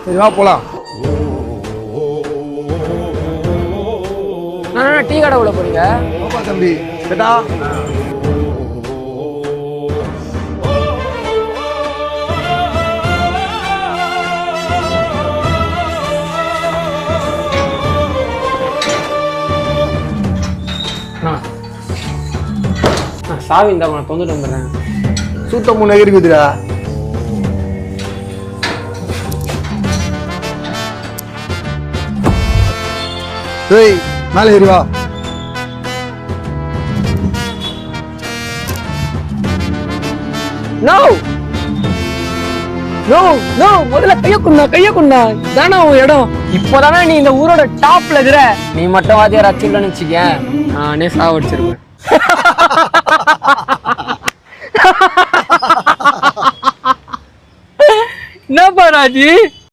சரி வா போலாம். டீ கடை உள்ள போறீங்க? ஆமா தம்பி. கேட்டா சாவி இந்த தொந்துட்டு வந்துடுறேன். சூத்த 3 நகரி குதிரா. டேய் மேலே ஏறி வா. நோ நோ நோ, முதல்ல கைய குண்ணா தானே உன் இடம். இப்போதானே நீ இந்த ஊரோட டாப்ல இருக்கிற. நீ மட்டும் வாத்தியார் அச்சிடலன்னு வச்சுக்க, நானே சாவடிச்சிருப்பேன். என்னப்பா ராஜி?